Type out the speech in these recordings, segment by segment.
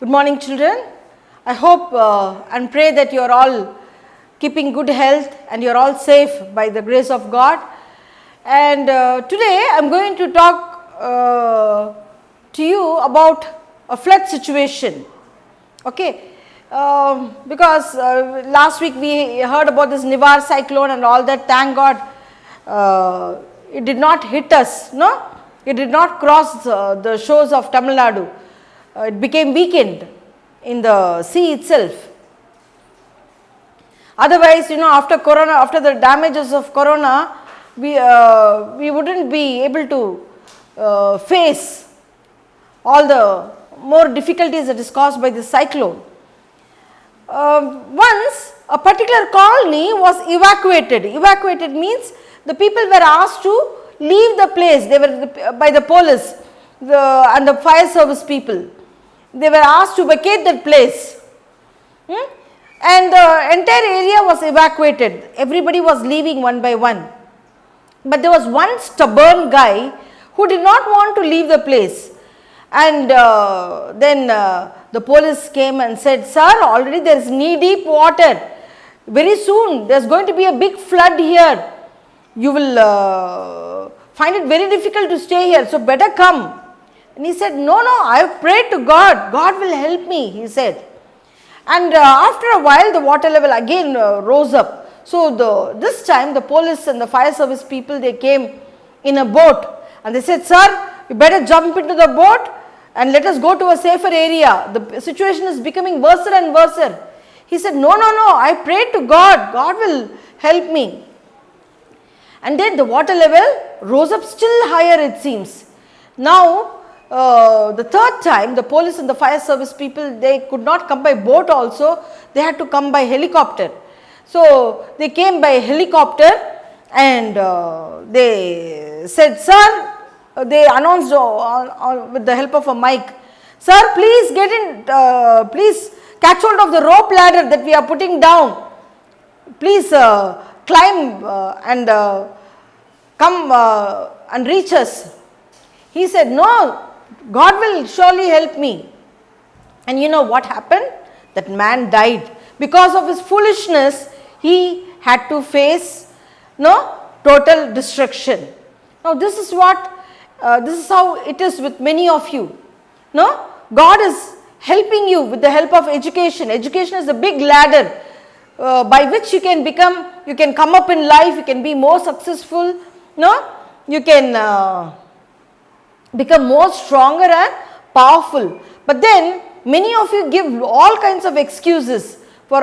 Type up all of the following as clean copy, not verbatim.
Good morning, children. I hope and pray that you are all keeping good health and you are all safe by the grace of God. And today I am going to talk to you about a flood situation. Okay, because last week we heard about this Nivar cyclone and all that. Thank God it did not hit us. No, it did not cross the shores of Tamil Nadu. It became weakened in the sea itself. Otherwise, after corona, after the damages of corona, we wouldn't be able to face all the more difficulties that is caused by this cyclone. Once a particular colony was evacuated. Evacuated means the people were asked to leave the place. They were by the police and the fire service people. They were asked to vacate that place. And the entire area was evacuated. Everybody was leaving one by one. But there was one stubborn guy who did not want to leave the place. And then the police came and said, "Sir, already there is knee deep water. Very soon there is going to be a big flood here. You will find it very difficult to stay here, so better come." And he said, "No, I have prayed to God. God will help me," he said. And after a while the water level again rose up. So this time the police and the fire service people, they came in a boat and they said, "Sir, you better jump into the boat and let us go to a safer area. The situation is becoming worse and worse." He said, No, I prayed to God. God will help me." And then the water level rose up still higher, it seems. Now the third time, the police and the fire service people, they could not come by boat also, they had to come by helicopter. So they came by helicopter and they said, "Sir," they announced with the help of a mic, "Sir, please get in, please catch hold of the rope ladder that we are putting down. Please climb and come and reach us." He said, "No, God will surely help me." And you know what happened? That man died. Because of his foolishness, he had to face total destruction. Now this is how it is with many of you. God is helping you with the help of education. Education is a big ladder by which you can come up in life, you can be more successful, you can become more stronger and powerful. But then many of you give all kinds of excuses for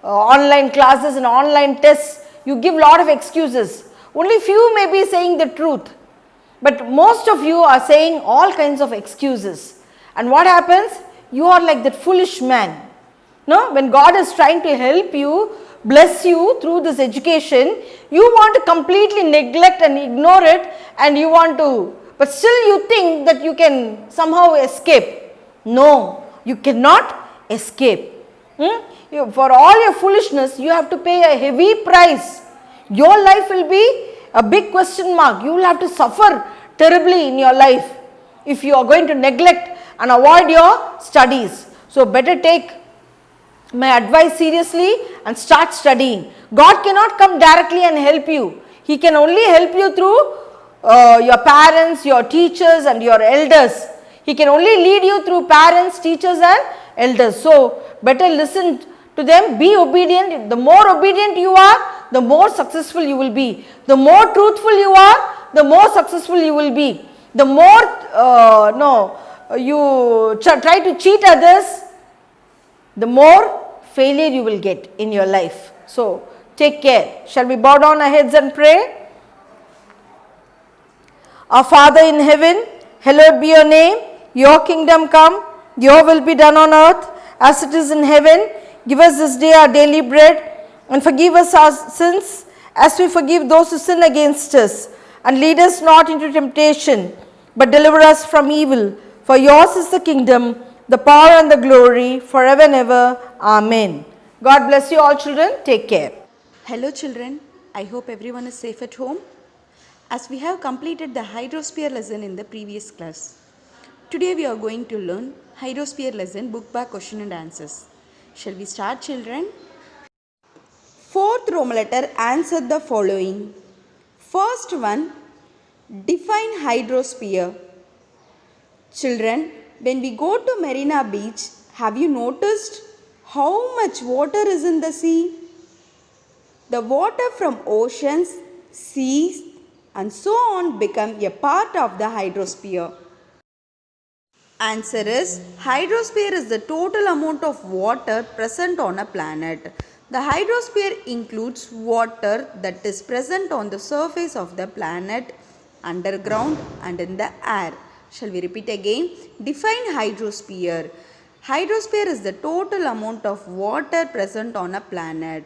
online classes and online tests. You give lot of excuses. Only few may be saying the truth, but most of you are saying all kinds of excuses. And what happens? You are like that foolish man. When God is trying to help you, bless you through this education, you want to completely neglect and ignore it, and you want to, but still you think that you can somehow escape. No, you cannot escape. For all your foolishness, you have to pay a heavy price. Your life will be a big question mark. You will have to suffer terribly in your life if you are going to neglect and avoid your studies. So better take my advice seriously and start studying. God cannot come directly and help you. He can only help you through your parents, your teachers and your elders. He can only lead you through parents, teachers and elders. So better listen to them, be obedient. The more obedient you are, the more successful you will be. The more truthful you are, the more successful you will be. The more you try to cheat others, the more failure you will get in your life. So take care. Shall we bow down our heads and pray? Our Father in heaven, hallowed be your name. Your kingdom come, your will be done on earth as it is in heaven. Give us this day our daily bread, and forgive us our sins as we forgive those who sin against us. And lead us not into temptation, but deliver us from evil. For yours is the kingdom, the power and the glory forever and ever. Amen. God bless you all, children. Take care. Hello children, I hope everyone is safe at home. As we have completed the hydrosphere lesson in the previous class, Today we are going to learn Hydrosphere lesson book by question and answers. Shall we start, children? Fourth Roman letter answered the following. First one, define hydrosphere. Children, when we go to Marina Beach, have you noticed how much water is in the sea? The water from oceans, seas, and so on become a part of the hydrosphere. Answer is, hydrosphere is the total amount of water present on a planet. The hydrosphere includes water that is present on the surface of the planet, underground and in the air. Shall we repeat again? Define hydrosphere. Hydrosphere is the total amount of water present on a planet.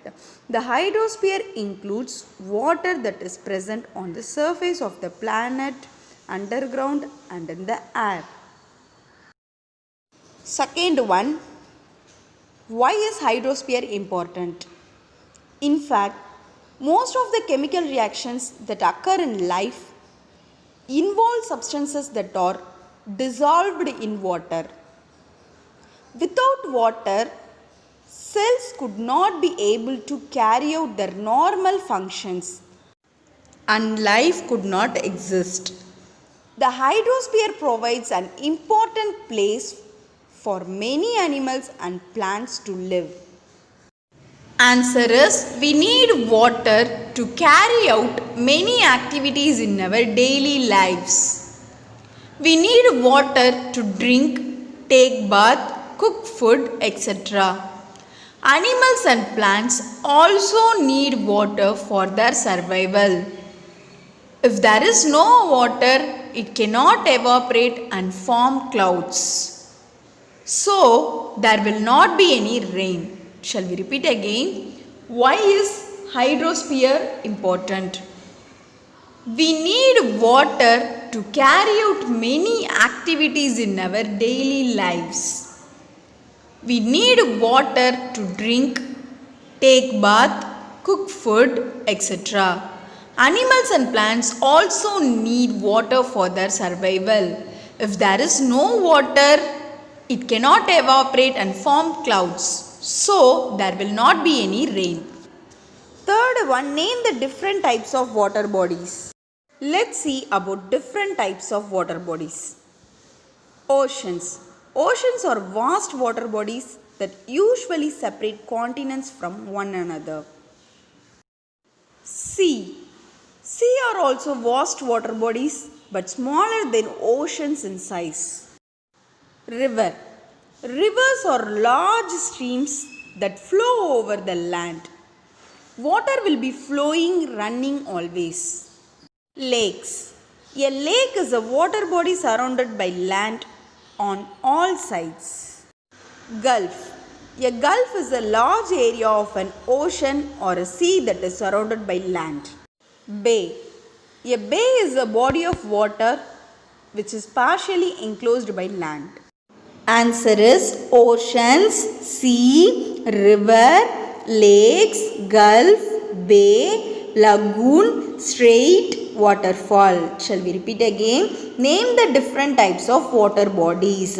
The hydrosphere includes water that is present on the surface of the planet, underground and in the air. Second one, why is hydrosphere important? In fact, most of the chemical reactions that occur in life involve substances that are dissolved in water. Without water, cells could not be able to carry out their normal functions and life could not exist. The hydrosphere provides an important place for many animals and plants to live. Answer is, we need water to carry out many activities in our daily lives. We need water to drink, take bath, cook food, etc. Animals and plants also need water for their survival. If there is no water, it cannot evaporate and form clouds. So, there will not be any rain. Shall we repeat again? Why is hydrosphere important? We need water to carry out many activities in our daily lives. We need water to drink, take bath, cook food, etc. Animals and plants also need water for their survival. If there is no water, it cannot evaporate and form clouds. So, there will not be any rain. Third one, name the different types of water bodies. Let's see about different types of water bodies. Oceans. Oceans are vast water bodies that usually separate continents from one another. Sea. Sea are also vast water bodies but smaller than oceans in size. River. Rivers are large streams that flow over the land. Water will be flowing, running always. Lakes. A lake is a water body surrounded by land on all sides. Gulf. A gulf is a large area of an ocean or a sea that is surrounded by land. Bay. A bay is a body of water which is partially enclosed by land. Answer is oceans, sea, river, lakes, gulf, bay, lagoon, strait, waterfall. Shall we repeat again? Name the different types of water bodies.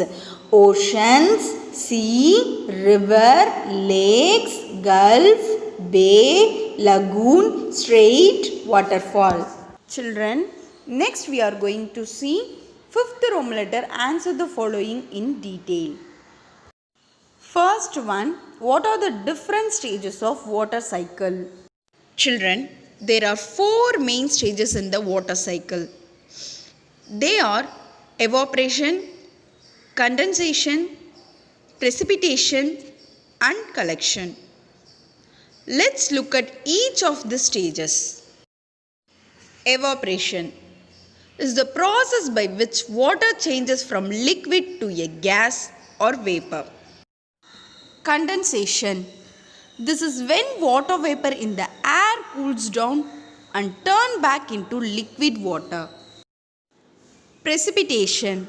Oceans, sea, river, lakes, gulf, bay, lagoon, strait, waterfall. Children, next we are going to see fifth Roman letter. Answer the following in detail. First one, what are the different stages of water cycle? Children, there are four main stages in the water cycle. They are evaporation, condensation, precipitation and collection. Let's look at each of the stages. Evaporation is the process by which water changes from liquid to a gas or vapor. Condensation. This is when water vapor in the air cools down and turns back into liquid water. Precipitation.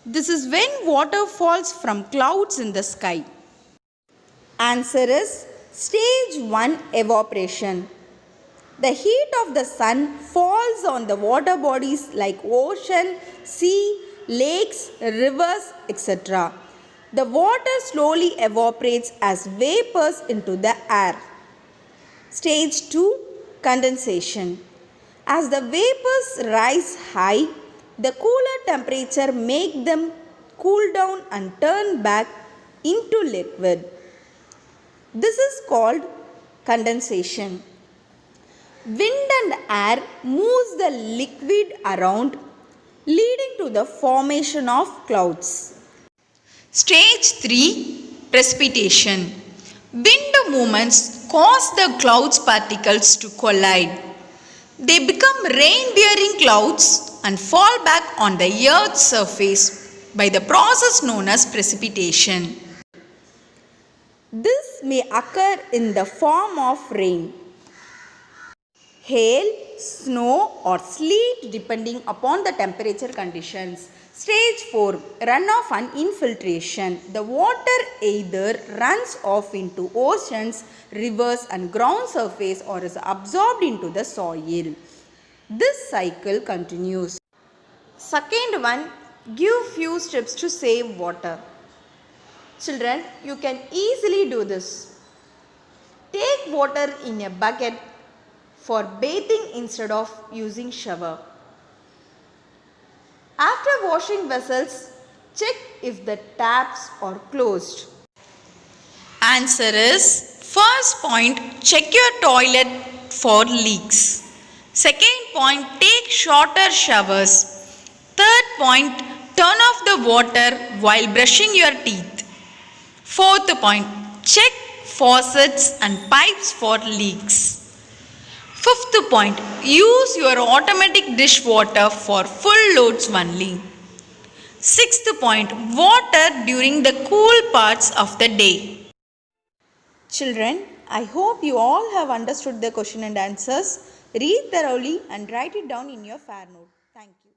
This is when water falls from clouds in the sky. Answer is stage 1, evaporation. The heat of the sun falls on the water bodies like ocean, sea, lakes, rivers, etc. The water slowly evaporates as vapors into the air. Stage 2, condensation. As the vapors rise high, the cooler temperature make them cool down and turn back into liquid. This is called condensation. Wind and air moves the liquid around, leading to the formation of clouds. Stage 3, precipitation. Wind movements cause the clouds particles to collide. They become rain-bearing clouds and fall back on the earth's surface by the process known as precipitation. This may occur in the form of rain, hail, snow or sleet depending upon the temperature conditions. Stage 4, runoff and infiltration. The water either runs off into oceans, rivers and ground surface or is absorbed into the soil. This cycle continues. Second one, give few steps to save water. Children, you can easily do this. Take water in a bucket for bathing instead of using shower. After washing vessels, check if the taps are closed. Answer is, first point, check your toilet for leaks. Second point, take shorter showers. Third point, turn off the water while brushing your teeth. Fourth point, check faucets and pipes for leaks. Fifth point, use your automatic dishwater for full loads only. Sixth point, water during the cool parts of the day. Children, I hope you all have understood the question and answers. Read thoroughly and write it down in your fair note. Thank you.